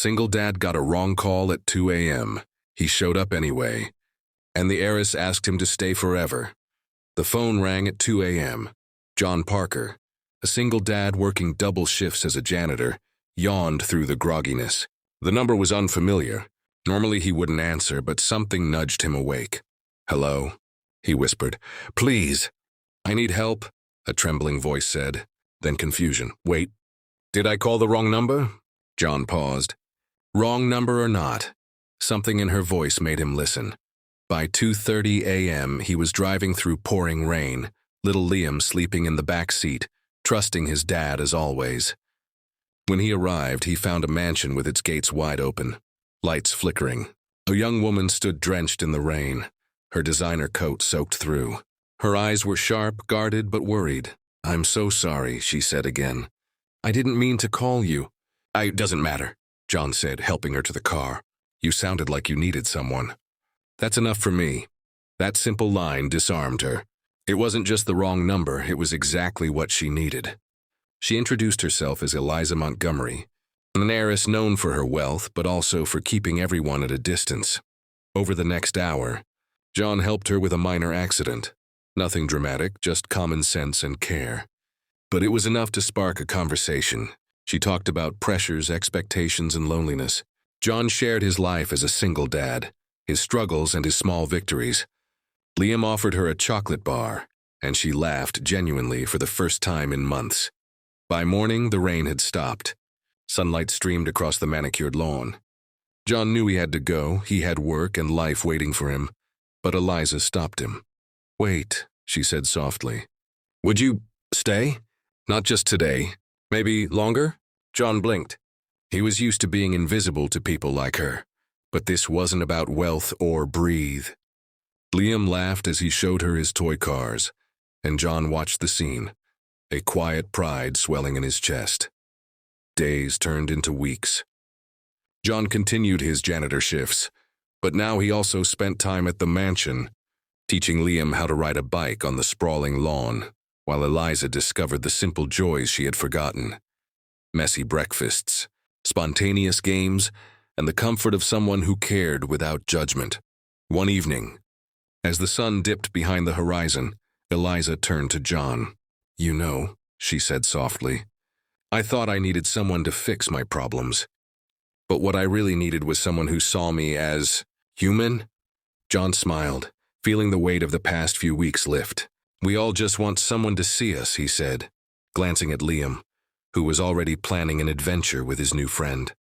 Single dad got a wrong call at 2 a.m. He showed up anyway, and the heiress asked him to stay forever. The phone rang at 2 a.m. John Parker, a single dad working double shifts as a janitor, yawned through the grogginess. The number was unfamiliar. Normally he wouldn't answer, but something nudged him awake. "Hello?" he whispered. "Please." "I need help," a trembling voice said. Then confusion. "Wait, did I call the wrong number?" John paused. Wrong number or not, something in her voice made him listen. By 2:30 a.m., he was driving through pouring rain, little Liam sleeping in the back seat, trusting his dad as always. When he arrived, he found a mansion with its gates wide open, lights flickering. A young woman stood drenched in the rain, her designer coat soaked through. Her eyes were sharp, guarded, but worried. "I'm so sorry," she said again. "I didn't mean to call you." "It doesn't matter," John said, helping her to the car. "You sounded like you needed someone." "That's enough for me." That simple line disarmed her. It wasn't just the wrong number, it was exactly what she needed. She introduced herself as Eliza Montgomery, an heiress known for her wealth, but also for keeping everyone at a distance. Over the next hour, John helped her with a minor accident. Nothing dramatic, just common sense and care. But it was enough to spark a conversation. She talked about pressures, expectations, and loneliness. John shared his life as a single dad, his struggles and his small victories. Liam offered her a chocolate bar, and she laughed genuinely for the first time in months. By morning, the rain had stopped. Sunlight streamed across the manicured lawn. John knew he had to go. He had work and life waiting for him. But Eliza stopped him. "Wait," she said softly. "Would you stay? Not just today. Maybe longer?" John blinked. He was used to being invisible to people like her. But this wasn't about wealth or breathe. Liam laughed as he showed her his toy cars, and John watched the scene, a quiet pride swelling in his chest. Days turned into weeks. John continued his janitor shifts, but now he also spent time at the mansion, teaching Liam how to ride a bike on the sprawling lawn, while Eliza discovered the simple joys she had forgotten. Messy breakfasts, spontaneous games, and the comfort of someone who cared without judgment. One evening, as the sun dipped behind the horizon, Eliza turned to John. "You know," she said softly, "I thought I needed someone to fix my problems. But what I really needed was someone who saw me as human." John smiled, feeling the weight of the past few weeks lift. "We all just want someone to see us," he said, glancing at Liam, who was already planning an adventure with his new friend.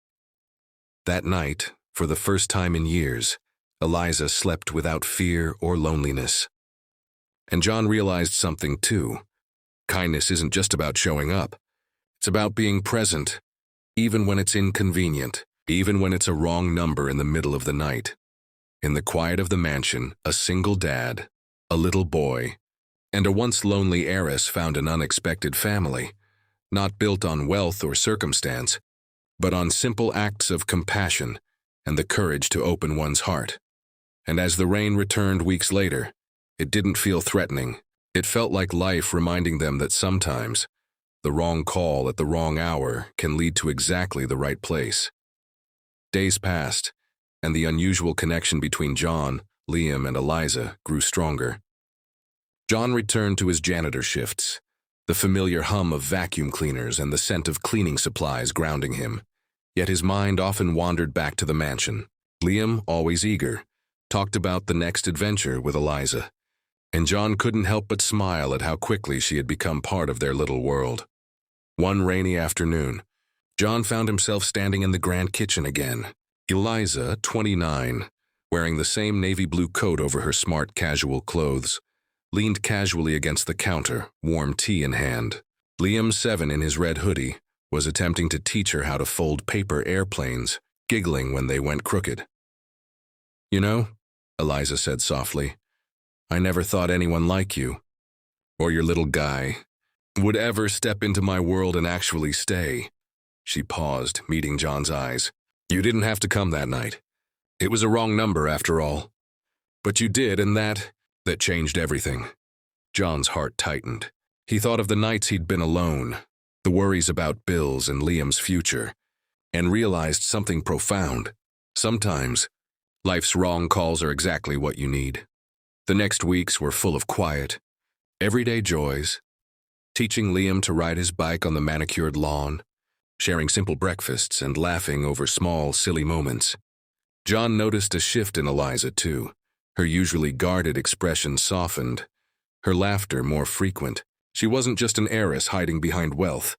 That night, for the first time in years, Eliza slept without fear or loneliness. And John realized something too. Kindness isn't just about showing up. It's about being present, even when it's inconvenient, even when it's a wrong number in the middle of the night. In the quiet of the mansion, a single dad, a little boy, and a once lonely heiress found an unexpected family, not built on wealth or circumstance, but on simple acts of compassion and the courage to open one's heart. And as the rain returned weeks later, it didn't feel threatening. It felt like life reminding them that sometimes the wrong call at the wrong hour can lead to exactly the right place. Days passed, and the unusual connection between John, Liam, and Eliza grew stronger. John returned to his janitor shifts, the familiar hum of vacuum cleaners and the scent of cleaning supplies grounding him. Yet his mind often wandered back to the mansion. Liam, always eager, talked about the next adventure with Eliza, and John couldn't help but smile at how quickly she had become part of their little world. One rainy afternoon, John found himself standing in the grand kitchen again. Eliza, 29, wearing the same navy blue coat over her smart casual clothes, leaned casually against the counter, warm tea in hand. Liam, 7, in his red hoodie, was attempting to teach her how to fold paper airplanes, giggling when they went crooked. "You know," Eliza said softly, "I never thought anyone like you, or your little guy, would ever step into my world and actually stay." She paused, meeting John's eyes. "You didn't have to come that night. It was a wrong number after all. But you did, and that changed everything." John's heart tightened. He thought of the nights he'd been alone, the worries about bills and Liam's future. and realized something profound. Sometimes, life's wrong calls are exactly what you need. The next weeks were full of quiet, everyday joys, teaching Liam to ride his bike on the manicured lawn, sharing simple breakfasts and laughing over small, silly moments. John noticed a shift in Eliza, too. Her usually guarded expression softened, her laughter more frequent. She wasn't just an heiress hiding behind wealth.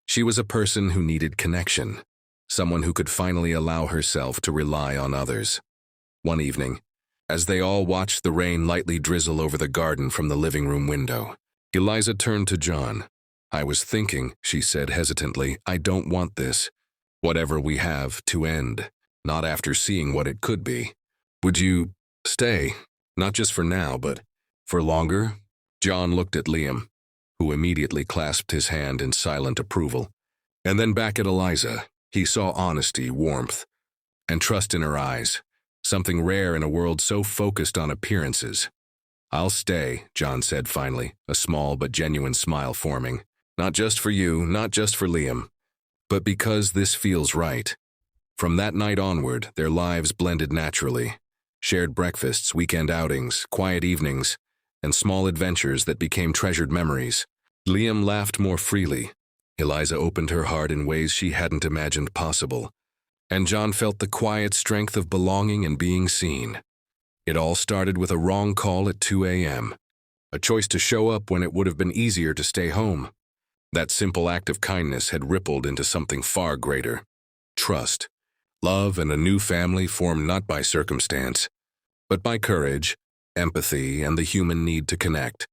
She was a person who needed connection, someone who could finally allow herself to rely on others. One evening, as they all watched the rain lightly drizzle over the garden from the living room window, Eliza turned to John. "I was thinking," she said hesitantly, "I don't want this, whatever we have, to end, not after seeing what it could be. Would you stay, not just for now, but for longer?" John looked at Liam, who immediately clasped his hand in silent approval. And then back at Eliza, he saw honesty, warmth, and trust in her eyes, something rare in a world so focused on appearances. "I'll stay," John said finally, a small but genuine smile forming. "Not just for you, not just for Liam, but because this feels right." From that night onward, their lives blended naturally. Shared breakfasts, weekend outings, quiet evenings, and small adventures that became treasured memories. Liam laughed more freely. Eliza opened her heart in ways she hadn't imagined possible. And John felt the quiet strength of belonging and being seen. It all started with a wrong call at 2 a.m., a choice to show up when it would have been easier to stay home. That simple act of kindness had rippled into something far greater: trust, love, and a new family formed not by circumstance, but by courage, empathy, and the human need to connect.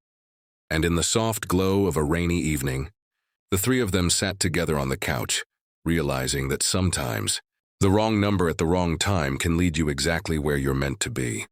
And in the soft glow of a rainy evening, the three of them sat together on the couch, realizing that sometimes the wrong number at the wrong time can lead you exactly where you're meant to be.